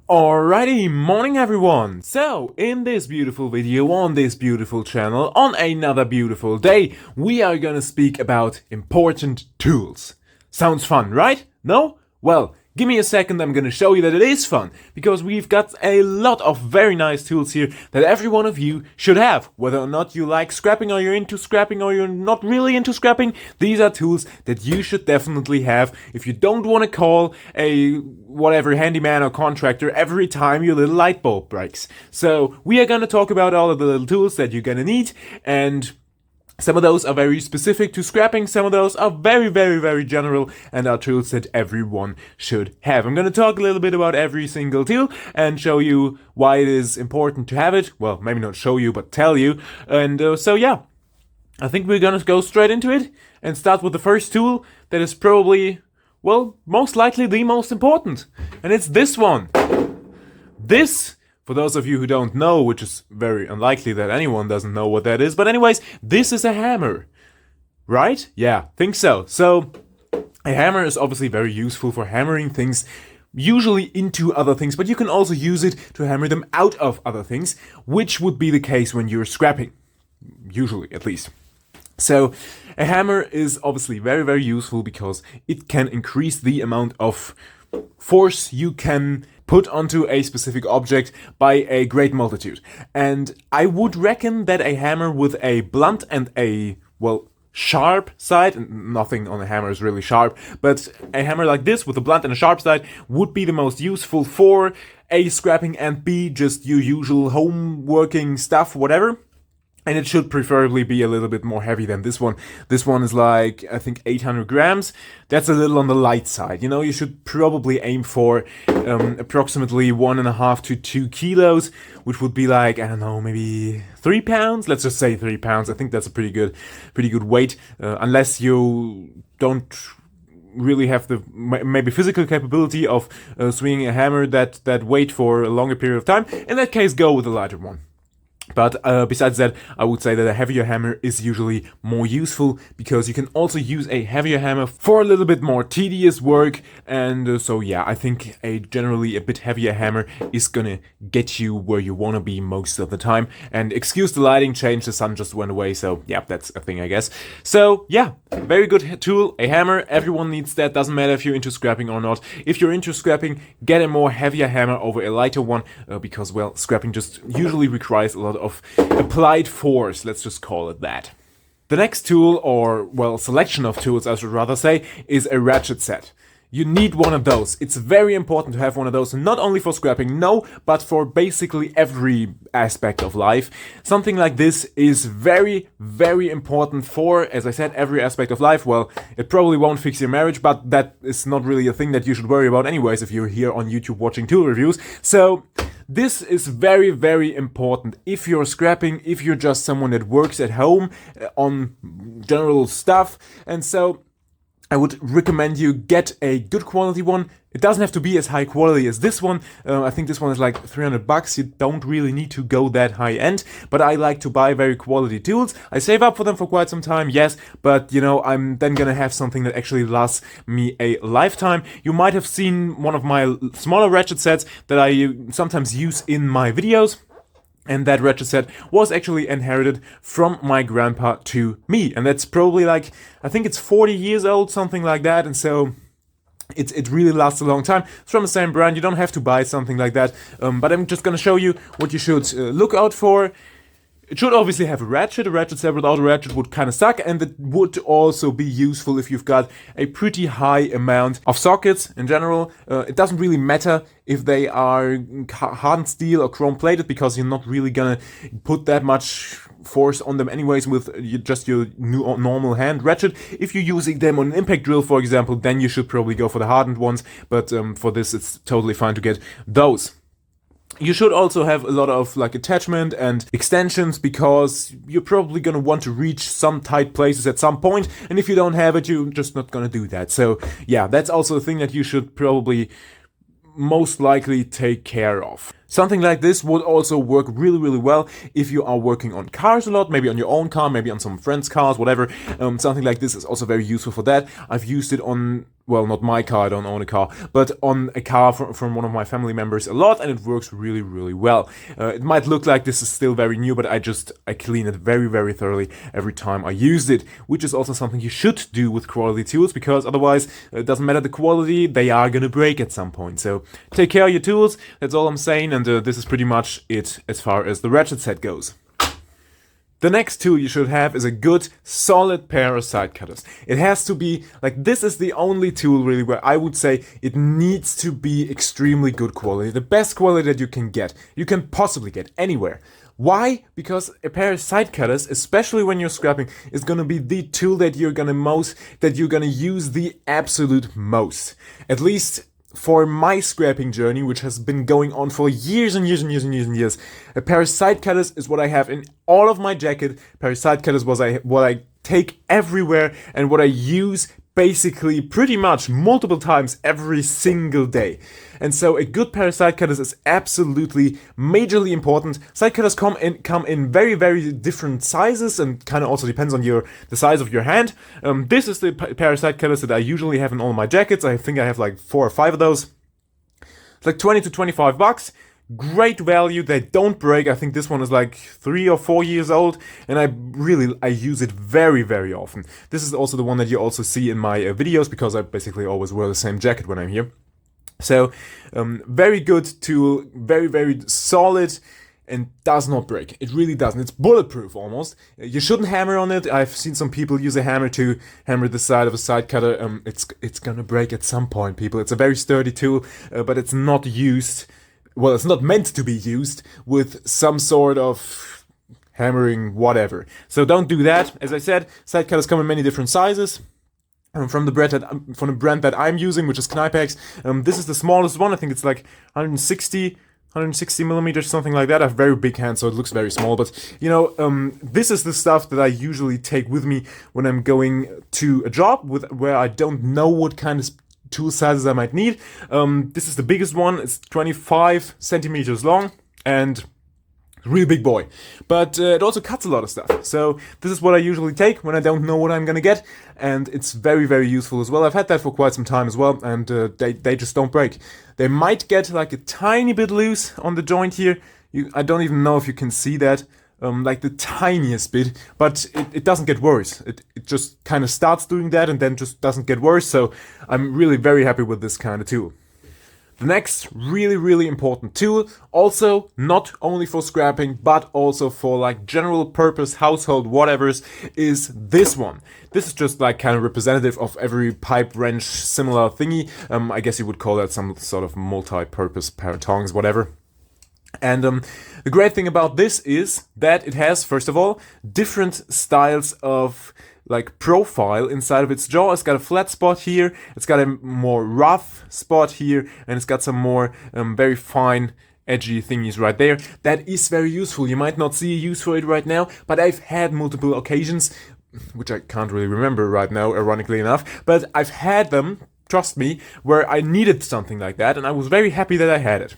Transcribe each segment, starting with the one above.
Alrighty, morning everyone! So, in this beautiful video, on this beautiful channel, on another beautiful day, we are gonna speak about important tools. Sounds fun, right? No? Well, give me a second, I'm gonna show you that it is fun, because we've got a lot of very nice tools here that every one of you should have. Whether or not you like scrapping, or you're into scrapping, or you're not really into scrapping, these are tools that you should definitely have if you don't want to call a whatever handyman or contractor every time your little light bulb breaks. So we are gonna talk about all of the little tools that you're gonna need, and some of those are very specific to scrapping, some of those are very general and are tools that everyone should have. I'm going to talk a little bit about every single tool and show you why it is important to have it. Well, maybe not show you, but tell you. And so yeah, I think we're going to go straight into it and start with the first tool that is probably, well, most likely the most important. And it's this one. This, for those of you who don't know, which is very unlikely that anyone doesn't know what that is, but anyways, this is a hammer, right? Yeah, think so. So, a hammer is obviously very useful for hammering things, usually into other things, but you can also use it to hammer them out of other things, which would be the case when you're scrapping, usually at least. So, a hammer is obviously very useful because it can increase the amount of force you can put onto a specific object by a great multitude. And I would reckon that a hammer with a blunt and a, well, sharp side, nothing on a hammer is really sharp, but a hammer like this with a blunt and a sharp side would be the most useful for A, scrapping, and B, just your usual home working stuff, whatever. And it should preferably be a little bit more heavy than this one. This one is like, I think, 800 grams. That's a little on the light side. You know, you should probably aim for approximately 1.5 to 2 kilos, which would be like, I don't know, maybe 3 pounds? Let's just say 3 pounds. I think that's a pretty good weight, unless you don't really have the maybe physical capability of swinging a hammer that weight for a longer period of time. In that case, go with a lighter one. But besides that, I would say that a heavier hammer is usually more useful because you can also use a heavier hammer for a little bit more tedious work. And so yeah, I think generally a bit heavier hammer is gonna get you where you wanna be most of the time. And excuse the lighting change, the sun just went away, so yeah, that's a thing I guess. So yeah, very good tool, a hammer. Everyone needs that, doesn't matter if you're into scrapping or not. If you're into scrapping, get a more heavier hammer over a lighter one because, well, scrapping just usually requires a lot of applied force, let's just call it that. The next tool, or well, selection of tools I should rather say, is a ratchet set. You need one of those. It's very important to have one of those, not only for scrapping, no, but for basically every aspect of life. Something like this is very important for, as I said, every aspect of life. Well, it probably won't fix your marriage, but that is not really a thing that you should worry about anyways if you're here on YouTube watching tool reviews. So this is very important if you're scrapping, if you're just someone that works at home on general stuff. And so I would recommend you get a good quality one. It doesn't have to be as high quality as this one. I think this one is like $300. You don't really need to go that high end, but I like to buy very quality tools. I save up for them for quite some time, yes, but you know, I'm then gonna have something that actually lasts me a lifetime. You might have seen one of my smaller ratchet sets that I sometimes use in my videos. And that ratchet set was actually inherited from my grandpa to me. And that's probably like, I think it's 40 years old, something like that. And so it really lasts a long time. It's from the same brand. You don't have to buy something like that. But I'm just going to show you what you should look out for. It should obviously have a ratchet. A ratchet set without a ratchet would kind of suck, and it would also be useful if you've got a pretty high amount of sockets in general. It doesn't really matter if they are hardened steel or chrome plated because you're not really gonna put that much force on them anyways with just your normal hand ratchet. If you're using them on an impact drill, for example, then you should probably go for the hardened ones, but for this it's totally fine to get those. You should also have a lot of like attachment and extensions because you're probably going to want to reach some tight places at some point, and if you don't have it, you're just not going to do that. So yeah, that's also a thing that you should probably most likely take care of. Something like this would also work really well if you are working on cars a lot, maybe on your own car, maybe on some friends' cars, whatever. Something like this is also very useful for that. I've used it on well, not my car, I don't own a car, but on a car from one of my family members a lot, and it works really, really well. It might look like this is still very new, but I clean it very, very thoroughly every time I use it, which is also something you should do with quality tools, because otherwise it doesn't matter the quality, they are gonna break at some point. So take care of your tools, that's all I'm saying, and this is pretty much it as far as the Ratchet set goes. The next tool you should have is a good, solid pair of side cutters. It has to be, like, this is the only tool really where I would say it needs to be extremely good quality. The best quality that you can possibly get anywhere. Why? Because a pair of side cutters, especially when you're scrapping, is gonna be the tool that you're gonna use the absolute most. At least for my scrapping journey, which has been going on for years and years and years and years and years, a pair of side cutters is what I have in all of my jacket. A pair of side cutters was what I take everywhere and what I use basically pretty much multiple times every single day. And so a good pair of side cutters is absolutely majorly important. Side cutters come in very, very different sizes, and kind of also depends on the size of your hand. This is the pair of side cutters that I usually have in all my jackets. I think I have like 4 or 5 of those. It's like 20 to 25 bucks. Great value, they don't break. I think this one is like 3 or 4 years old, and I use it very, very often. This is also the one that you also see in my videos, because I basically always wear the same jacket when I'm here. So, very good tool, very, very solid, and does not break. It really doesn't. It's bulletproof almost. You shouldn't hammer on it. I've seen some people use a hammer to hammer the side of a side cutter. It's gonna break at some point, people. It's a very sturdy tool, but it's not used. Well, it's not meant to be used with some sort of hammering whatever. So don't do that. As I said, side cutters come in many different sizes. From the brand that I'm using, which is Knipex. This is the smallest one. I think it's like 160 millimeters, something like that. I have very big hands, so it looks very small. But, you know, this is the stuff that I usually take with me when I'm going to a job where I don't know what kind of tool sizes I might need. This is the biggest one. It's 25 centimeters long, and really big boy, but it also cuts a lot of stuff. So this is what I usually take when I don't know what I'm gonna get, and it's very, very useful as well. I've had that for quite some time as well, and they just don't break. They might get like a tiny bit loose on the joint here. I don't even know if you can see that, like the tiniest bit, but it doesn't get worse. It just kind of starts doing that and then just doesn't get worse. So I'm really very happy with this kind of tool. The next really, really important tool, also not only for scrapping, but also for like general purpose, household whatevers, is this one. This is just like kind of representative of every pipe wrench similar thingy. I guess you would call that some sort of multi-purpose pair of tongs, whatever. And the great thing about this is that it has, first of all, different styles of like profile inside of its jaw. It's got a flat spot here, it's got a more rough spot here, and it's got some more very fine edgy thingies right there. That is very useful. You might not see a use for it right now, but I've had multiple occasions, which I can't really remember right now, ironically enough, but I've had them, trust me, where I needed something like that, and I was very happy that I had it.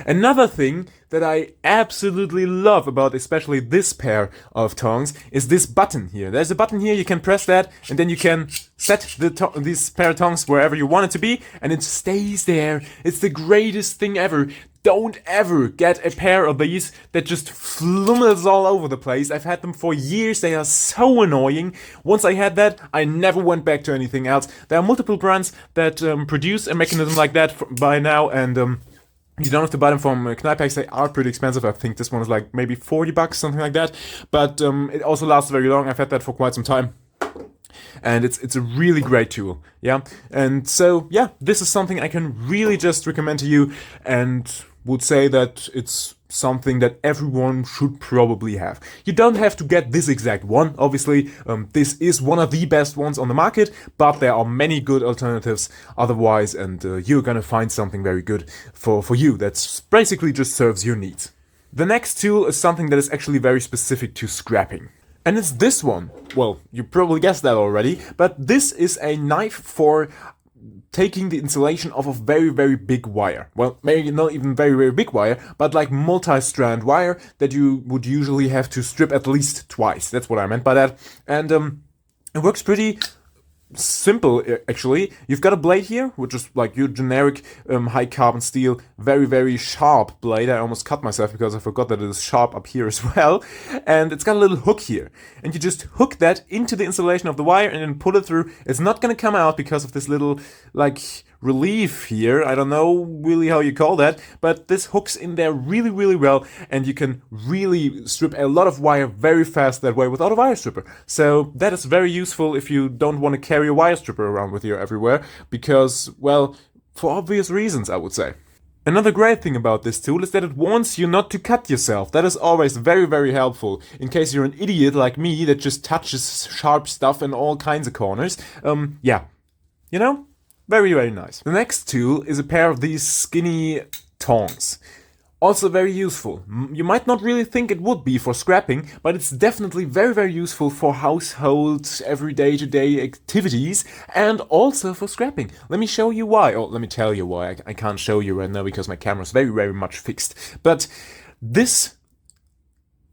Another thing that I absolutely love about especially this pair of tongs is this button here. There's a button here, you can press that, and then you can set this pair of tongs wherever you want it to be, and it stays there. It's the greatest thing ever. Don't ever get a pair of these that just flummels all over the place. I've had them for years, they are so annoying. Once I had that, I never went back to anything else. There are multiple brands that produce a mechanism like that by now, and you don't have to buy them from Knipex. They are pretty expensive. I think this one is like maybe 40 bucks, something like that. But it also lasts very long. I've had that for quite some time. And it's a really great tool. Yeah. And so, yeah, this is something I can really just recommend to you, and would say that it's something that everyone should probably have. You don't have to get this exact one, obviously. This is one of the best ones on the market, but there are many good alternatives otherwise, and you're gonna find something very good for you that's basically just serves your needs. The next tool is something that is actually very specific to scrapping. And it's this one. Well, you probably guessed that already, but this is a knife for taking the insulation off of very, very big wire. Well, maybe not even very, very big wire, but like multi-strand wire that you would usually have to strip at least twice. That's what I meant by that. And it works pretty simple, actually. You've got a blade here, which is like your generic high carbon steel, very, very sharp blade. I almost cut myself because I forgot that it is sharp up here as well. And it's got a little hook here. And you just hook that into the installation of the wire and then pull it through. It's not going to come out because of this little, like, relief here. I don't know really how you call that, but this hooks in there really, really well, and you can really strip a lot of wire very fast that way without a wire stripper. So that is very useful if you don't want to carry a wire stripper around with you everywhere, because, well, for obvious reasons, I would say. Another great thing about this tool is that it warns you not to cut yourself. That is always very, very helpful in case you're an idiot like me that just touches sharp stuff in all kinds of corners. Yeah, you know? Very, very nice. The next tool is a pair of these skinny tongs. Also very useful. You might not really think it would be for scrapping, but it's definitely very, very useful for household, everyday to day activities, and also for scrapping. Let me show you why. Or let me tell you why. I can't show you right now because my camera is very, very much fixed. But this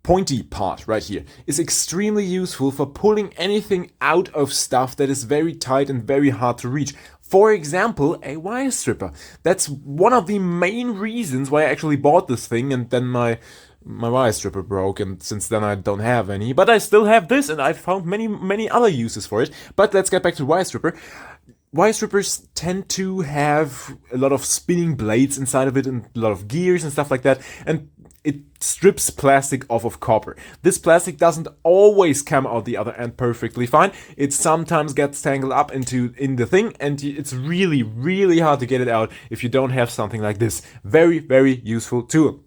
pointy part right here is extremely useful for pulling anything out of stuff that is very tight and very hard to reach. For example, a wire stripper. That's one of the main reasons why I actually bought this thing, and then my wire stripper broke, and since then I don't have any. But I still have this, and I've found many other uses for it. But let's get back to wire stripper. Wire strippers tend to have a lot of spinning blades inside of it and a lot of gears and stuff like that, and it strips plastic off of copper. This plastic doesn't always come out the other end perfectly fine. It sometimes gets tangled up in the thing, and it's really, really hard to get it out if you don't have something like this. Very, very useful tool.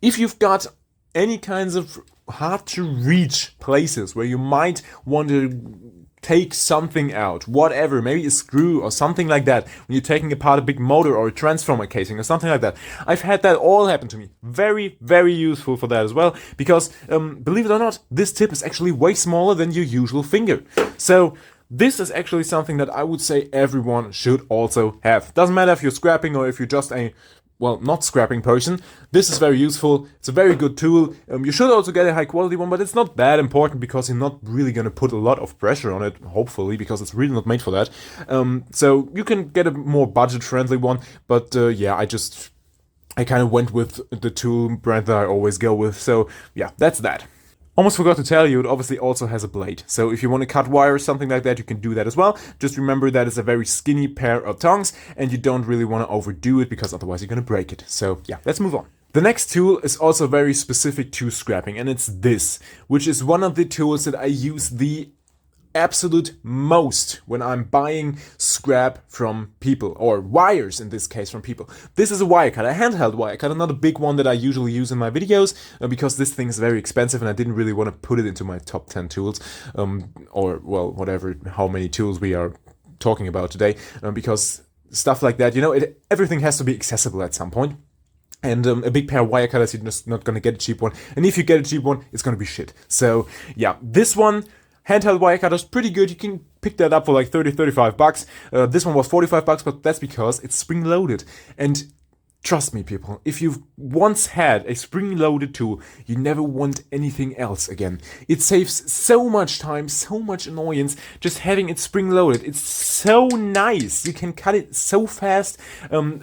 If you've got any kinds of hard to reach places where you might want to take something out, whatever, maybe a screw or something like that, when you're taking apart a big motor or a transformer casing or something like that. I've had that all happen to me. Very, very useful for that as well, because believe it or not, this tip is actually way smaller than your usual finger. So this is actually something that I would say everyone should also have. Doesn't matter if you're scrapping or if you're just a not scrapping person. This is very useful. It's a very good tool. You should also get a high quality one, but it's not that important because you're not really going to put a lot of pressure on it, hopefully, because it's really not made for that. So you can get a more budget friendly one, but yeah, I kind of went with the tool brand that I always go with. So yeah, that's that. Almost forgot to tell you, it obviously also has a blade. So if you want to cut wire or something like that, you can do that as well. Just remember that it's a very skinny pair of tongs, and you don't really want to overdo it because otherwise you're going to break it. So yeah, let's move on. The next tool is also very specific to scrapping, and it's this, which is one of the tools that I use the absolute most when I'm buying scrap from people, or wires in this case from people. This is a wire cutter, a handheld wire cutter, not a big one that I usually use in my videos because this thing is very expensive and I didn't really want to put it into my top 10 tools, or well, whatever, how many tools we are talking about today, because stuff like that, everything has to be accessible at some point. And a big pair of wire cutters, you're just not going to get a cheap one. And if you get a cheap one, it's going to be shit. So yeah, this one, handheld wire cutter, is pretty good. You can pick that up for like 30-35 bucks. This one was 45 bucks, but that's because it's spring-loaded. And trust me, people, if you've once had a spring-loaded tool, you never want anything else again. It saves so much time, so much annoyance, just having it spring-loaded. It's so nice. You can cut it so fast.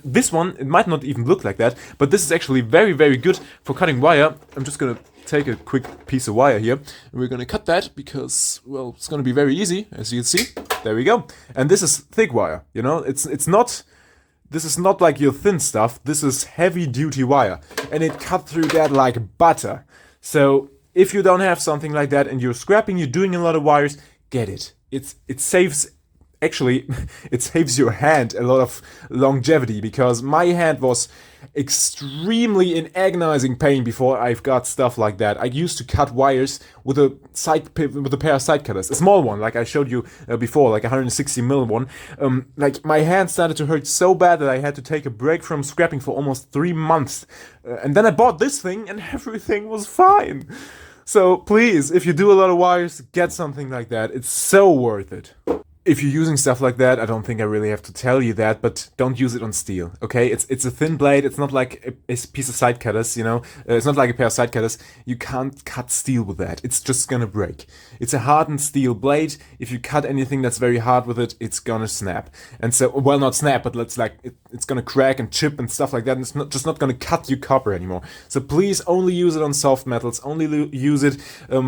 This one, it might not even look like that, but this is actually very, very good for cutting wire. I'm just gonna take a quick piece of wire here, and we're gonna cut that because, well, it's gonna be very easy, as you can see. There we go. And this is thick wire, this is not like your thin stuff, this is heavy duty wire, and it cut through that like butter. So if you don't have something like that and you're scrapping, you're doing a lot of wires, get it. It saves your hand a lot of longevity, because my hand was extremely in agonizing pain before I've got stuff like that. I used to cut wires with a pair of side cutters, a small one, like I showed you before, like a 160mm one. Like my hand started to hurt so bad that I had to take a break from scrapping for almost 3 months. And then I bought this thing and everything was fine. So please, if you do a lot of wires, get something like that. It's so worth it. if you're using stuff like that, I don't think I really have to tell you that, but don't use it on steel, okay? It's a thin blade. It's not like a piece of side cutters, you know? It's not like a pair of side cutters. You can't cut steel with that. It's just gonna break. It's a hardened steel blade. If you cut anything that's very hard with it, it's gonna snap. And so, well, not snap, but it's gonna crack and chip and stuff like that, and it's just not gonna cut your copper anymore. So please only use it on soft metals. Only use it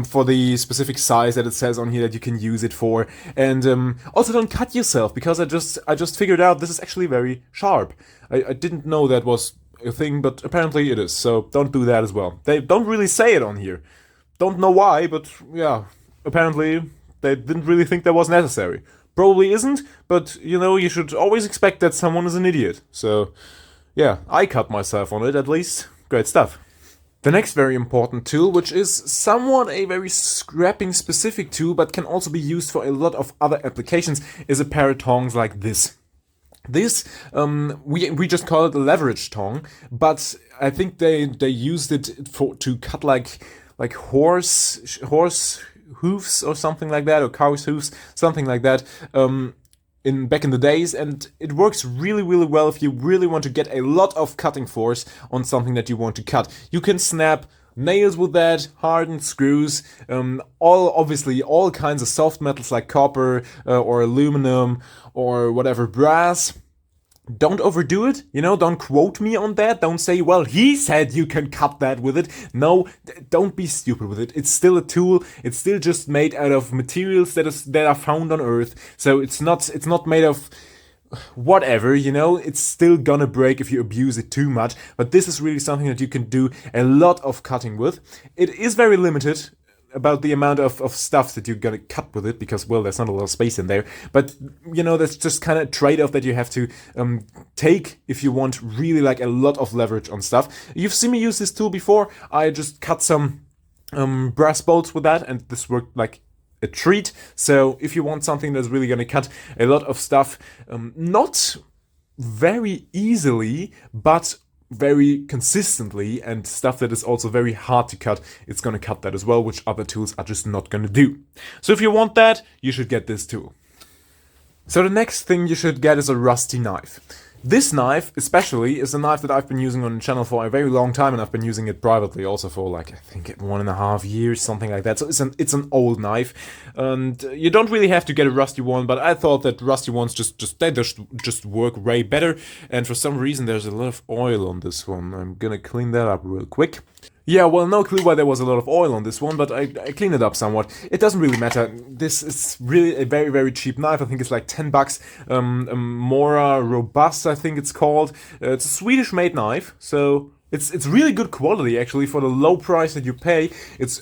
for the specific size that it says on here that you can use it for. And also, don't cut yourself, because I just figured out this is actually very sharp. I didn't know that was a thing, but apparently it is, so don't do that as well. They don't really say it on here. Don't know why, but yeah, apparently they didn't really think that was necessary. Probably isn't, but you know, you should always expect that someone is an idiot. So yeah, I cut myself on it at least. Great stuff. The next very important tool, which is somewhat a very scrapping specific tool, but can also be used for a lot of other applications, is a pair of tongs like this. This, we just call it a leverage tong, but I think they used it to cut like horse hooves or something like that, or cow's hooves, something like that. Back in the days, and it works really well if you really want to get a lot of cutting force on something that you want to cut. You can snap nails with that, hardened screws, obviously all kinds of soft metals like copper or aluminum or whatever, brass. Don't overdo it, you know, don't quote me on that, don't say, well, he said you can cut that with it. No, don't be stupid with it. It's still a tool, it's still just made out of materials that are found on Earth, so it's not made of whatever, you know, it's still gonna break if you abuse it too much, but this is really something that you can do a lot of cutting with. It is very limited about the amount of stuff that you're gonna cut with it, because, well, there's not a lot of space in there, but you know, that's just kind of a trade-off that you have to take if you want really like a lot of leverage on stuff. You've seen me use this tool before. I just cut some brass bolts with that, and this worked like a treat. So if you want something that's really gonna cut a lot of stuff, not very easily, but very consistently, and stuff that is also very hard to cut, it's gonna cut that as well, which other tools are just not gonna do. So if you want that, you should get this tool. So the next thing you should get is a rusty knife. This knife, especially, is a knife that I've been using on the channel for a very long time, and I've been using it privately also for like, I think 1.5 years, something like that. So it's an old knife, and you don't really have to get a rusty one, but I thought that rusty ones just work way better, and for some reason there's a lot of oil on this one. I'm gonna clean that up real quick. Yeah, well, no clue why there was a lot of oil on this one, but I cleaned it up somewhat. It doesn't really matter. This is really a very cheap knife. I think it's like 10 bucks. Mora Robust, I think it's called. It's a Swedish-made knife, so it's really good quality, actually, for the low price that you pay.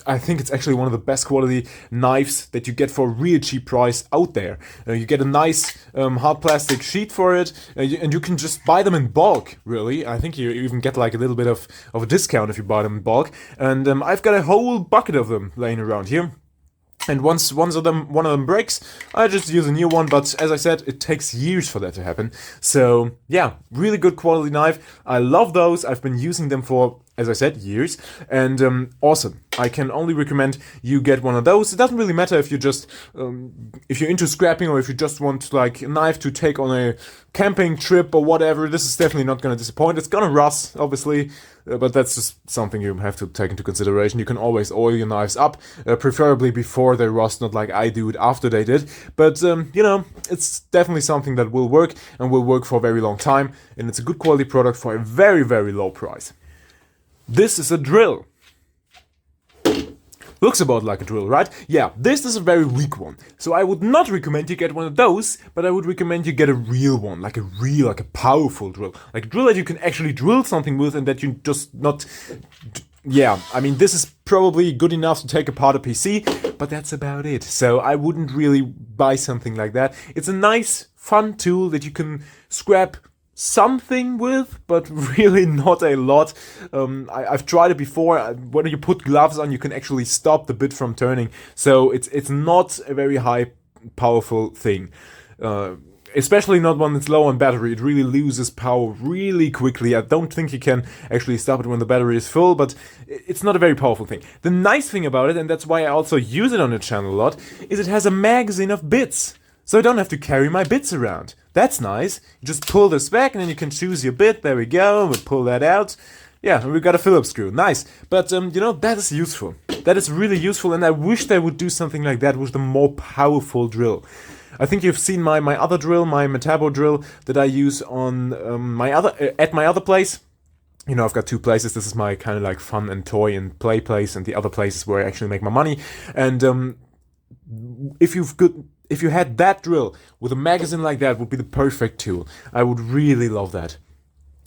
I think it's actually one of the best quality knives that you get for a really cheap price out there. You get a nice hard plastic sheet for it, and you can just buy them in bulk, really. I think you even get like a little bit of a discount if you buy them in bulk. And I've got a whole bucket of them laying around here. And once one of them breaks, I just use a new one, but as I said, it takes years for that to happen. So yeah, really good quality knife. I love those. I've been using them for, as I said, years, and awesome. I can only recommend you get one of those. It doesn't really matter if you just if you're into scrapping, or if you just want like a knife to take on a camping trip or whatever. This is definitely not going to disappoint. It's gonna rust, obviously, but that's just something you have to take into consideration. You can always oil your knives up, preferably before they rust, not like I do it after they did. But you know, it's definitely something that will work, and will work for a very long time, and it's a good quality product for a very low price. This is a drill. Looks about like a drill, right? Yeah, this is a very weak one. So I would not recommend you get one of those, but I would recommend you get a real one, like a powerful drill. Like a drill that you can actually drill something with, and that you just not... Yeah, I mean, this is probably good enough to take apart a PC, but that's about it. So I wouldn't really buy something like that. It's a nice, fun tool that you can scrap something with, but really not a lot. I've tried it before. When you put gloves on, you can actually stop the bit from turning. So it's not a very high powerful thing. Especially not when it's low on battery. It really loses power really quickly. I don't think you can actually stop it when the battery is full, but it's not a very powerful thing. The nice thing about it, and that's why I also use it on the channel a lot, is it has a magazine of bits. So I don't have to carry my bits around. That's nice. You just pull this back and then you can choose your bit. There we go. We'll pull that out. Yeah, and we've got a Phillips screw. Nice. But, you know, that is useful. That is really useful, and I wish they would do something like that with the more powerful drill. I think you've seen my other drill, my Metabo drill, that I use on at my other place. You know, I've got two places. This is my kind of like fun and toy and play place, and the other place is where I actually make my money. And if you had that drill with a magazine like that, would be the perfect tool. I would really love that.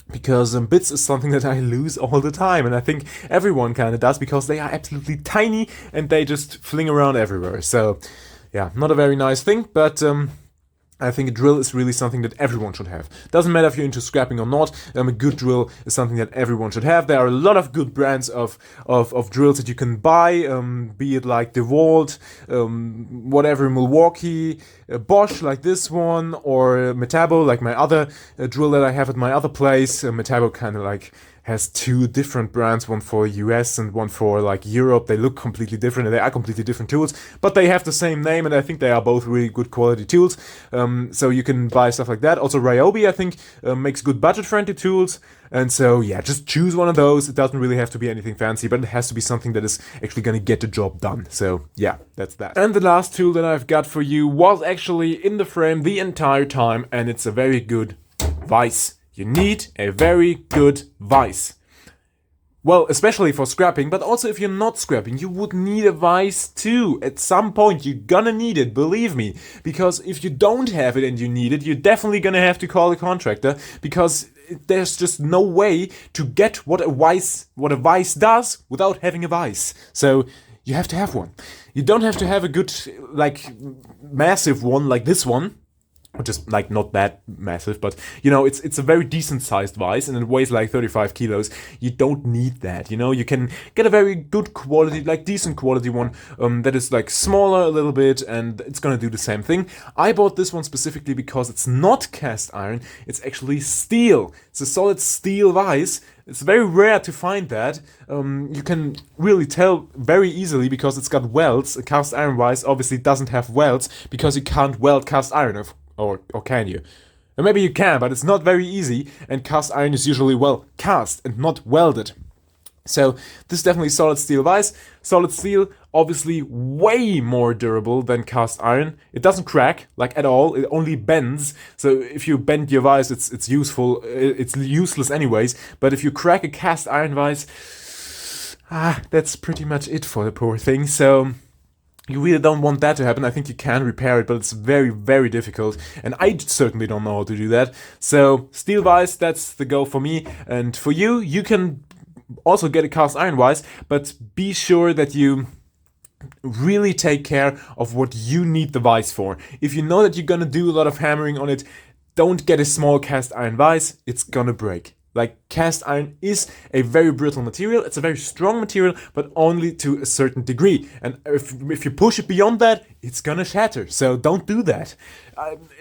Because bits is something that I lose all the time, and I think everyone kind of does, because they are absolutely tiny and they just fling around everywhere. So, yeah, not a very nice thing, but I think a drill is really something that everyone should have. Doesn't matter if you're into scrapping or not, a good drill is something that everyone should have. There are a lot of good brands of drills that you can buy, be it like DeWalt, whatever, Milwaukee, Bosch like this one, or Metabo like my other drill that I have at my other place. Metabo kind of like has two different brands, one for US and one for like Europe. They look completely different and they are completely different tools, but they have the same name, and I think they are both really good quality tools. So you can buy stuff like that. Also Ryobi, I think, makes good budget-friendly tools. And so, yeah, just choose one of those. It doesn't really have to be anything fancy, but it has to be something that is actually going to get the job done. So, yeah, that's that. And the last tool that I've got for you was actually in the frame the entire time, and it's a very good vise. You need a very good vise. Well, especially for scrapping, but also if you're not scrapping, you would need a vise too. At some point, you're gonna need it, believe me. Because if you don't have it and you need it, you're definitely gonna have to call a contractor, because there's just no way to get what a vise does without having a vise. So you have to have one. You don't have to have a good, like, massive one like this one. Just like not that massive, but you know, it's a very decent sized vise, and it weighs like 35 kilos. You don't need that, you know. You can get a very good quality, like decent quality one that is like smaller a little bit, and it's gonna do the same thing. I bought this one specifically because it's not cast iron, it's actually steel. It's a solid steel vise. It's very rare to find that. You can really tell very easily because it's got welds. A cast iron vise obviously doesn't have welds because you can't weld cast iron. Or can you? Or maybe you can, but it's not very easy, and cast iron is usually, well, cast and not welded. So this is definitely solid steel vise. Solid steel, obviously way more durable than cast iron. It doesn't crack, like at all, it only bends. So if you bend your vise, it's useful, it's useless anyways. But if you crack a cast iron vise, that's pretty much it for the poor thing. So you really don't want that to happen. I think you can repair it, but it's very, very difficult. And I certainly don't know how to do that. So steel vise, that's the go for me. And for you, you can also get a cast iron vise, but be sure that you really take care of what you need the vise for. If you know that you're gonna do a lot of hammering on it, don't get a small cast iron vise. It's gonna break. Like, cast iron is a very brittle material, it's a very strong material, but only to a certain degree. And if you push it beyond that, it's gonna shatter, so don't do that.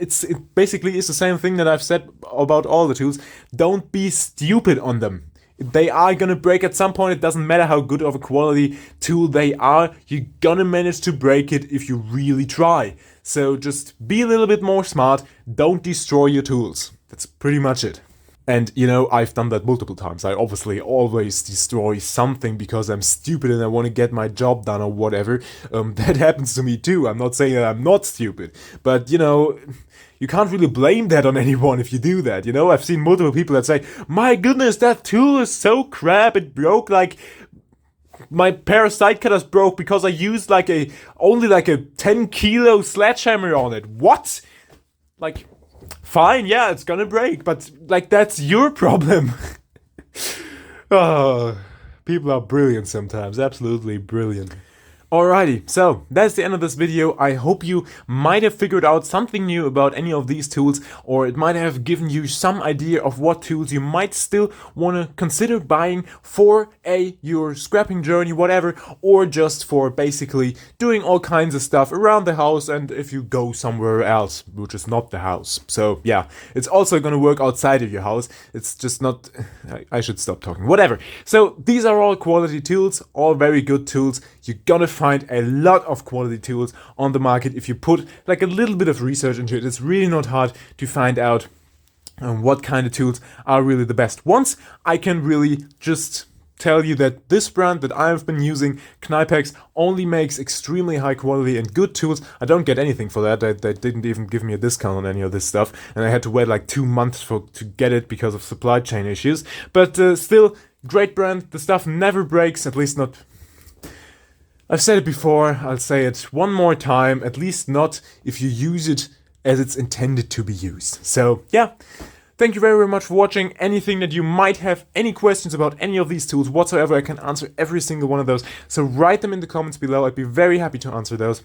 It basically is the same thing that I've said about all the tools. Don't be stupid on them. They are gonna break at some point. It doesn't matter how good of a quality tool they are, you're gonna manage to break it if you really try. So just be a little bit more smart, don't destroy your tools. That's pretty much it. And, you know, I've done that multiple times. I obviously always destroy something because I'm stupid and I want to get my job done or whatever. That happens to me too. I'm not saying that I'm not stupid. But, you know, you can't really blame that on anyone if you do that, you know? I've seen multiple people that say, my goodness, that tool is so crap, it broke like... My pair of side cutters broke because I used only a 10 kilo sledgehammer on it. What? Like... Fine, yeah, it's gonna break, but, like, that's your problem. Oh, people are brilliant sometimes, absolutely brilliant. Alrighty, so that's the end of this video. I hope you might have figured out something new about any of these tools, or it might have given you some idea of what tools you might still want to consider buying for your scrapping journey, whatever, or just for basically doing all kinds of stuff around the house, and if you go somewhere else, which is not the house. So yeah, it's also going to work outside of your house. It's just not... I should stop talking. Whatever. So these are all quality tools, all very good tools. you're gonna find a lot of quality tools on the market if you put like a little bit of research into it. It's really not hard to find out what kind of tools are really the best ones. I can really just tell you that this brand that I've been using, Knipex, only makes extremely high quality and good tools. I don't get anything for that. They didn't even give me a discount on any of this stuff, and I had to wait like 2 months to get it because of supply chain issues. But still, great brand. The stuff never breaks, at least not. I've said it before, I'll say it one more time, at least not if you use it as it's intended to be used. So yeah, thank you very, very much for watching. Anything that you might have, any questions about any of these tools whatsoever, I can answer every single one of those. So write them in the comments below. I'd be very happy to answer those.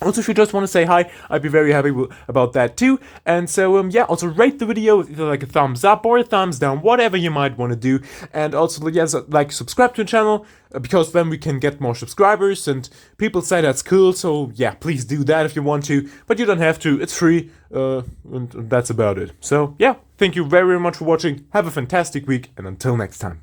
Also, if you just want to say hi, I'd be very happy about that too. And so, yeah, also rate the video with either like a thumbs up or a thumbs down, whatever you might want to do. And also, yes, like subscribe to the channel, because then we can get more subscribers, and people say that's cool. So yeah, please do that if you want to, but you don't have to. It's free, and that's about it. So yeah, thank you very, very much for watching. Have a fantastic week, and until next time.